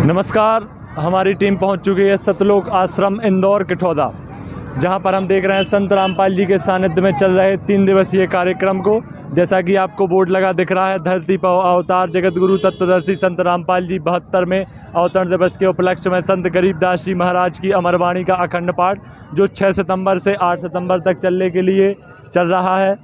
नमस्कार। हमारी टीम पहुंच चुकी है सतलोक आश्रम इंदौर किठौदा, जहां पर हम देख रहे हैं संत रामपाल जी के सानिध्य में चल रहे 3 दिवसीय कार्यक्रम को। जैसा कि आपको बोर्ड लगा दिख रहा है, धरती पर अवतार जगत गुरु तत्वदर्शी संत रामपाल जी 72वें अवतरण दिवस के उपलक्ष्य में संत गरीबदास जी महाराज की अमरवाणी का अखंड पाठ, जो 6 सितंबर से 8 सितंबर तक चलने के लिए चल रहा है।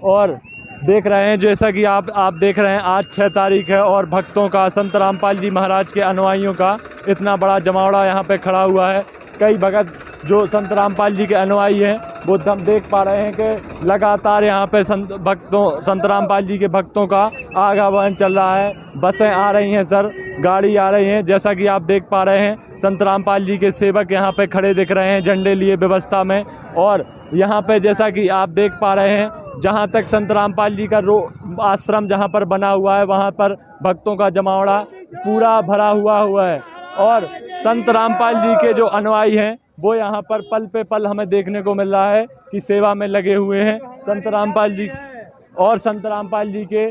और देख रहे हैं, जैसा कि आप देख रहे हैं, आज 6 तारीख है और भक्तों का, संत रामपाल जी महाराज के अनुयायियों का इतना बड़ा जमावड़ा यहाँ पे खड़ा हुआ है। कई भगत जो संत रामपाल जी के अनुयायी हैं, वो हम देख पा रहे हैं कि लगातार यहाँ पे संत रामपाल जी के भक्तों का आगमन चल रहा है। बसें आ रही हैं सर, गाड़ी आ रही हैं। जैसा कि आप देख पा रहे हैं, संत रामपाल जी के सेवक यहाँ पे खड़े दिख रहे हैं झंडे लिए व्यवस्था में। और यहाँ पे जैसा कि आप देख पा रहे हैं, जहाँ तक संत रामपाल जी का आश्रम जहाँ पर बना हुआ है, वहाँ पर भक्तों का जमावड़ा पूरा भरा हुआ है। और संत रामपाल जी के जो अनुयायी हैं, वो यहाँ पर पल पे पल हमें देखने को मिल रहा है कि सेवा में लगे हुए हैं संत रामपाल जी। और संत रामपाल जी के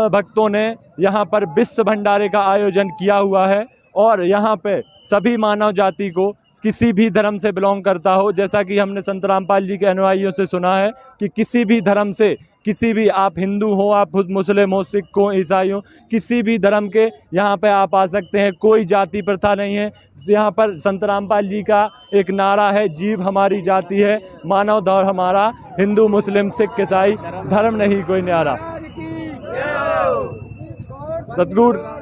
भक्तों ने यहाँ पर विश्व भंडारे का आयोजन किया हुआ है। और यहाँ पे सभी मानव जाति को, किसी भी धर्म से बिलोंग करता हो, जैसा कि हमने संत रामपाल जी के अनुयायियों से सुना है कि किसी भी धर्म से, किसी भी, आप हिंदू हो, आप मुस्लिम हो, सिख हो, ईसाई हो, किसी भी धर्म के यहाँ पे आप आ सकते हैं। कोई जाति प्रथा नहीं है। यहाँ पर संत रामपाल जी का एक नारा है, जीव हमारी जाति है, मानव दौर हमारा, हिंदू मुस्लिम सिख ईसाई धर्म नहीं कोई न्यारा। सतगुरु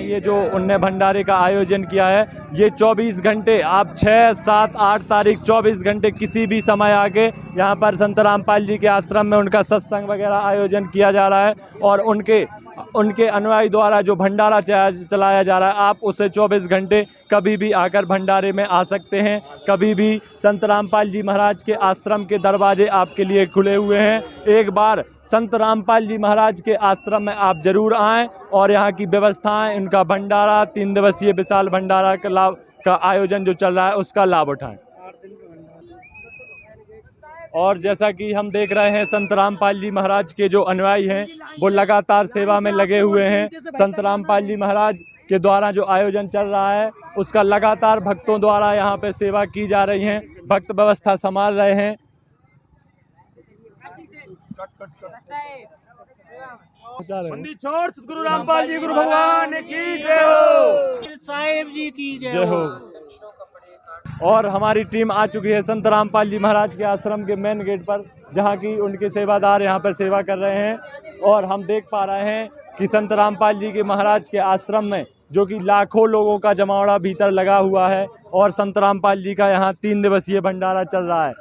ये जो उन्होंने भंडारे का आयोजन किया है, ये 24 घंटे, आप 6, 7, 8 तारीख 24 घंटे किसी भी समय आके यहाँ पर संत रामपाल जी के आश्रम में उनका सत्संग वगैरह आयोजन किया जा रहा है। और उनके अनुयायी द्वारा जो भंडारा चलाया जा रहा है, आप उसे 24 घंटे कभी भी आकर भंडारे में आ सकते हैं। कभी भी संत रामपाल जी महाराज के आश्रम के दरवाजे आपके लिए खुले हुए हैं। एक बार संत रामपाल जी महाराज के आश्रम में आप जरूर आएं और यहाँ की व्यवस्थाएं, इनका भंडारा, 3 दिवसीय विशाल भंडारा का आयोजन जो चल रहा है, उसका लाभ उठाएं। और जैसा कि हम देख रहे हैं, संत रामपाल जी महाराज के जो अनुयायी हैं, वो लगातार सेवा में लगे हुए हैं। संत रामपाल जी महाराज के द्वारा जो आयोजन चल रहा है, उसका लगातार भक्तों द्वारा यहाँ पे सेवा की जा रही है। भक्त व्यवस्था संभाल रहे हैं। छोड़ सतगुरु रामपाल जी गुरु भगवान की जय हो, साहेब जी की जय हो। और हमारी टीम आ चुकी है संत रामपाल जी महाराज के आश्रम के मेन गेट पर, जहाँ की उनके सेवादार यहाँ पर सेवा कर रहे हैं। और हम देख पा रहे हैं कि संत रामपाल जी के महाराज के आश्रम में, जो कि लाखों लोगों का जमावड़ा भीतर लगा हुआ है, और संत रामपाल जी का यहाँ 3 दिवसीय भंडारा चल रहा है।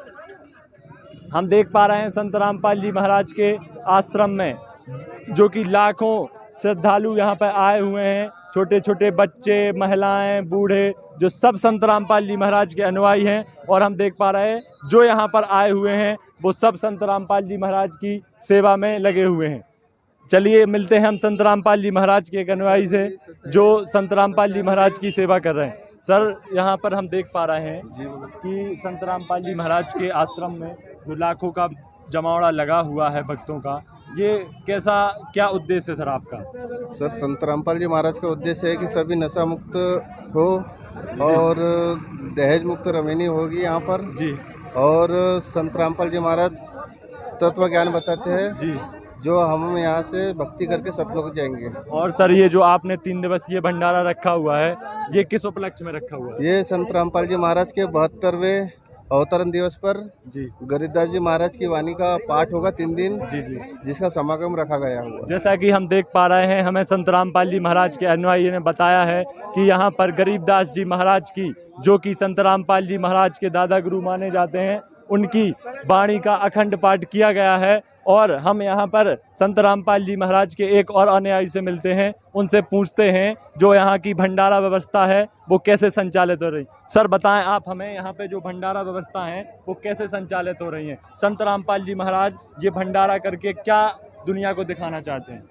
हम देख पा रहे हैं संत रामपाल जी महाराज के आश्रम में, जो कि लाखों श्रद्धालु यहाँ पर आए हुए हैं, छोटे छोटे बच्चे, महिलाएं, बूढ़े, जो सब संत रामपाल जी महाराज के अनुयायी हैं। और हम देख पा रहे हैं, जो यहाँ पर आए हुए हैं, वो सब संत रामपाल जी महाराज की सेवा में लगे हुए हैं। चलिए मिलते हैं हम संत रामपाल जी महाराज के एक अनुयायी से, जो संत रामपाल जी महाराज की सेवा कर रहे हैं। सर, यहाँ पर हम देख पा रहे हैं कि संत रामपाल जी महाराज के आश्रम में जो लाखों का जमावड़ा लगा हुआ है भक्तों का, ये क्या उद्देश्य है सर आपका? सर, संत रामपाल जी महाराज का उद्देश्य है कि सभी नशा मुक्त हो और दहेज मुक्त रमैनी होगी यहाँ पर जी। और संत रामपाल जी महाराज तत्व ज्ञान बताते हैं जी, जो हम यहाँ से भक्ति करके सतलोक जाएंगे। और सर, ये जो आपने 3 दिवसीय भंडारा रखा हुआ है, ये किस उपलक्ष्य में रखा हुआ है? ये संत रामपाल जी महाराज के 72वें अवतरण दिवस पर जी गरीबदास जी महाराज की वाणी का पाठ होगा 3 दिन जी, जिसका समागम रखा गया हुआ। जैसा कि हम देख पा रहे हैं, हमें संत रामपाल जी महाराज के अनुयायी ने बताया है कि यहाँ पर गरीबदास जी महाराज की, जो कि संत रामपाल जी महाराज के दादा गुरु माने जाते हैं, उनकी वाणी का अखंड पाठ किया गया है। और हम यहाँ पर संत रामपाल जी महाराज के एक और अनुयायी से मिलते हैं, उनसे पूछते हैं जो यहाँ की भंडारा व्यवस्था है वो कैसे संचालित हो रही। सर बताएं आप हमें, यहाँ पे जो भंडारा व्यवस्था है वो कैसे संचालित हो रही है? संत रामपाल जी महाराज ये भंडारा करके क्या दुनिया को दिखाना चाहते हैं?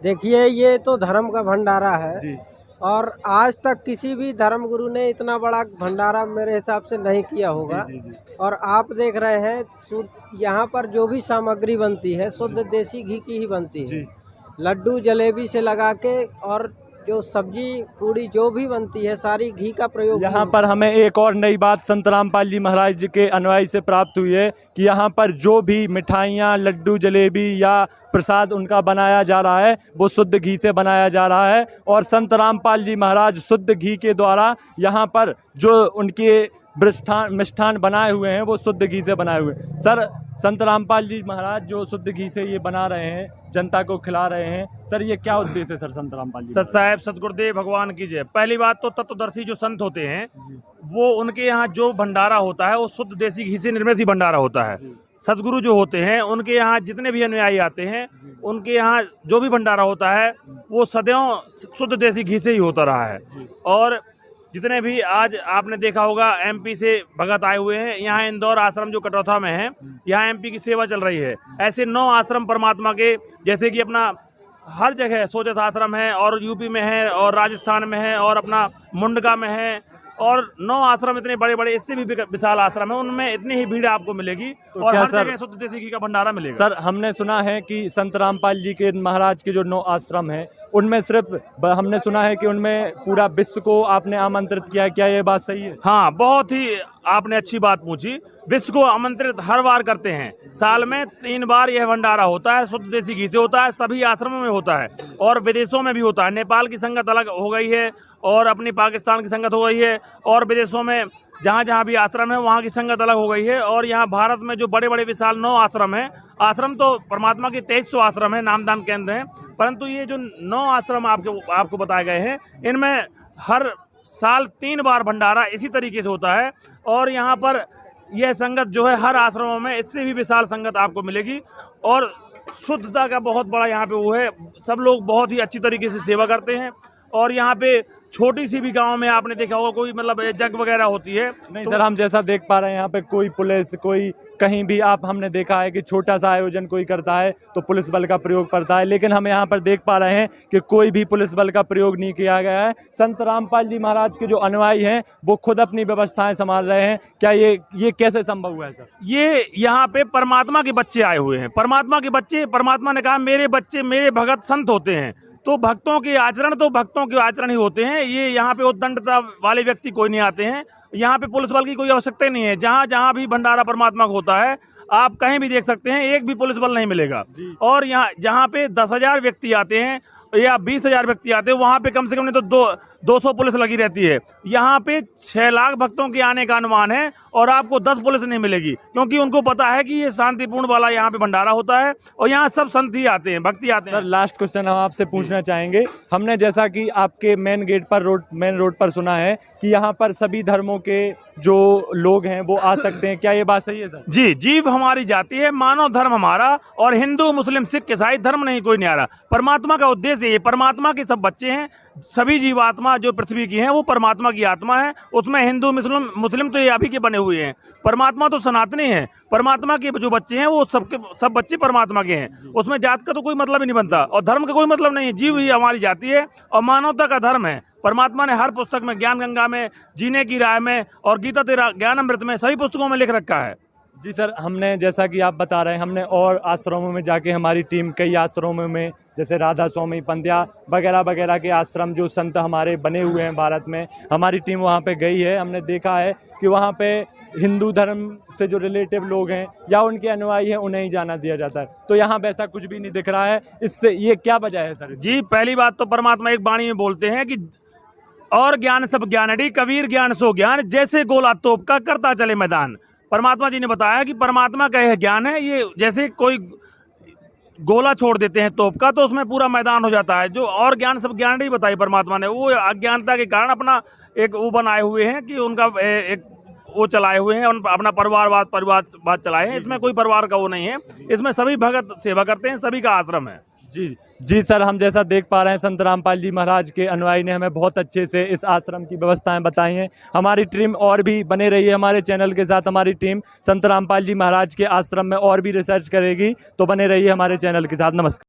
देखिए, ये तो धर्म का भंडारा है जी, और आज तक किसी भी धर्म गुरु ने इतना बड़ा भंडारा मेरे हिसाब से नहीं किया होगा। जी, जी, जी। और आप देख रहे हैं, शुद्ध यहाँ पर जो भी सामग्री बनती है शुद्ध देसी घी की ही बनती है। लड्डू जलेबी से लगा के और जो सब्जी पूड़ी जो भी बनती है सारी घी का प्रयोग। यहाँ पर हमें एक और नई बात संत रामपाल जी महाराज के अनुयायी से प्राप्त हुई है कि यहाँ पर जो भी मिठाइयाँ, लड्डू, जलेबी या प्रसाद उनका बनाया जा रहा है वो शुद्ध घी से बनाया जा रहा है। और संत रामपाल जी महाराज शुद्ध घी के द्वारा यहाँ पर जो उनके मिष्ठान बनाए हुए हैं वो शुद्ध घी से बनाए हुए हैं। सर, संत रामपाल जी महाराज जो शुद्ध घी से ये बना रहे हैं, जनता को खिला रहे हैं, सर ये क्या उद्देश्य है सर संत रामपाल जी? सत साहेब सतगुरुदेव भगवान की जय। पहली बात तो तत्वदर्शी जो संत होते हैं वो उनके यहाँ जो भंडारा होता है वो शुद्ध देसी घी से निर्मित ही भंडारा होता है। सतगुरु जो होते हैं उनके यहाँ जितने भी अनुयायी आते हैं उनके यहाँ जो भी भंडारा होता है वो सदैव शुद्ध देसी घी से ही होता रहा है। और जितने भी आज आपने देखा होगा एमपी से भगत आए हुए हैं, यहाँ इंदौर आश्रम जो कटौथा में है, यहाँ एमपी की सेवा चल रही है। ऐसे 9 आश्रम परमात्मा के, जैसे कि अपना हर जगह सोजत आश्रम है और यूपी में है और राजस्थान में है और अपना मुंडका में है और 9 आश्रम इतने बड़े बड़े, इससे भी विशाल आश्रम है, उनमें इतनी ही भीड़ आपको मिलेगी। तो और हर जगह शुद्ध देसी घी का भंडारा मिलेगा। सर, हमने सुना है कि संत रामपाल जी के महाराज के जो 9 आश्रम हैं उनमें सिर्फ हमने सुना है कि उनमें पूरा विश्व को आपने आमंत्रित किया है, क्या ये बात सही है? हाँ, बहुत ही आपने अच्छी बात पूछी। विश्व को आमंत्रित हर बार करते हैं, साल में 3 बार यह भंडारा होता है, शुद्ध देसी घी से होता है, सभी आश्रमों में होता है और विदेशों में भी होता है। नेपाल की संगत अलग हो गई है और अपनी पाकिस्तान की संगत हो गई है और विदेशों में जहाँ जहाँ भी आश्रम है वहाँ की संगत अलग हो गई है। और यहाँ भारत में जो बड़े बड़े विशाल 9 आश्रम हैं, आश्रम तो परमात्मा के 2300 आश्रम हैं, नामदान केंद्र हैं, परंतु ये जो 9 आश्रम आपको बताए गए हैं इनमें हर साल 3 बार भंडारा इसी तरीके से होता है। और यहाँ पर यह संगत जो है हर आश्रमों में इससे भी विशाल संगत आपको मिलेगी और शुद्धता का बहुत बड़ा यहाँ पे वो है। सब लोग बहुत ही अच्छी तरीके से सेवा करते हैं और यहाँ पे छोटी सी भी गांव में आपने देखा होगा कोई मतलब जग वगैरह होती है नहीं तो सर, हम जैसा देख पा रहे हैं यहाँ पे कोई पुलिस, कोई कहीं भी हमने देखा है कि छोटा सा आयोजन कोई करता है तो पुलिस बल का प्रयोग करता है, लेकिन हम यहाँ पर देख पा रहे हैं कि कोई भी पुलिस बल का प्रयोग नहीं किया गया है। संत रामपाल जी महाराज के जो अनुयायी हैं वो खुद अपनी व्यवस्थाएं संभाल रहे हैं। क्या ये कैसे संभव हुआ है सर? ये यहाँ पे परमात्मा के बच्चे आए हुए हैं, परमात्मा के बच्चे। परमात्मा ने कहा मेरे बच्चे मेरे भगत संत होते हैं, तो भक्तों के आचरण ही होते हैं। ये यहाँ पे उद्दंडता वाले व्यक्ति कोई नहीं आते हैं, यहाँ पे पुलिस बल की कोई आवश्यकता ही नहीं है। जहाँ जहाँ भी भंडारा परमात्मा का होता है आप कहीं भी देख सकते हैं, एक भी पुलिस बल नहीं मिलेगा। और यहाँ जहाँ पे 10,000 व्यक्ति आते हैं या 20,000 व्यक्ति आते हैं वहाँ पे कम से कम नहीं तो 200 पुलिस लगी रहती है। यहाँ पे 6 लाख भक्तों के आने का अनुमान है और आपको 10 पुलिस नहीं मिलेगी, क्योंकि उनको पता है कि ये शांतिपूर्ण वाला यहाँ पे भंडारा होता है और यहाँ सब संत ही आते हैं, भक्ति आते हैं। सर, लास्ट क्वेश्चन हम आपसे पूछना चाहेंगे। हमने जैसा कि आपके मेन रोड पर सुना है कि यहाँ पर सभी धर्मों के जो लोग हैं वो आ सकते हैं, क्या ये बात सही है सर? जी, जीव हमारी जाति है, मानव धर्म हमारा, और हिंदू मुस्लिम सिख ईसाई धर्म नहीं कोई नहीं आ रहा। परमात्मा का उद्देश्य ये, परमात्मा के सब बच्चे हैं, सभी जीवात्मा जो पृथ्वी की हैं वो परमात्मा की आत्मा है। उसमें हिंदू मुस्लिम तो ये अभी के बने हुए हैं, परमात्मा तो सनातनी है। परमात्मा के जो बच्चे हैं वो सब बच्चे परमात्मा के हैं, उसमें जात का तो कोई मतलब ही नहीं बनता और धर्म का कोई मतलब नहीं है। जीव ही हमारी जाति है और मानवता का धर्म है। परमात्मा ने हर पुस्तक में, ज्ञान गंगा में, जीने की राह में और गीता तेरा ज्ञान अमृत में, सभी पुस्तकों में लिख रखा है। जी सर, हमने जैसा कि आप बता रहे हैं, हमने और आश्रमों में जाके हमारी टीम कई आश्रमों में जैसे राधा स्वामी, पंद्या वगैरह वगैरह के आश्रम जो संत हमारे बने हुए हैं भारत में, हमारी टीम वहाँ पे गई है। हमने देखा है कि वहाँ पे हिंदू धर्म से जो रिलेटिव लोग हैं या उनके अनुयायी हैं उन्हें ही जाना दिया जाता है, तो यहाँ पे ऐसा कुछ भी नहीं दिख रहा है। इससे ये क्या वजह है सर? जी, पहली बात तो परमात्मा एक वाणी में बोलते हैं कि और ज्ञान सब ज्ञानड़ी, कबीर ज्ञान सो ज्ञान, जैसे गोला तोप का करता चले मैदान। परमात्मा जी ने बताया कि परमात्मा का यह ज्ञान है, ये जैसे कोई गोला छोड़ देते हैं तोप का तो उसमें पूरा मैदान हो जाता है। जो और ज्ञान सब ज्ञानड़ी बताई परमात्मा ने, वो अज्ञानता के कारण अपना एक वो बनाए हुए हैं कि उनका एक वो चलाए हुए हैं, अपना परिवारवाद चलाए हैं। इसमें कोई परिवार का वो नहीं है, इसमें सभी भगत सेवा करते हैं, सभी का आश्रम है। जी सर, हम जैसा देख पा रहे हैं संत रामपाल जी महाराज के अनुयायी ने हमें बहुत अच्छे से इस आश्रम की व्यवस्थाएं बताई हैं। हमारी टीम और भी बने रही है हमारे चैनल के साथ। हमारी टीम संत रामपाल जी महाराज के आश्रम में और भी रिसर्च करेगी, तो बने रहिए हमारे चैनल के साथ। नमस्कार।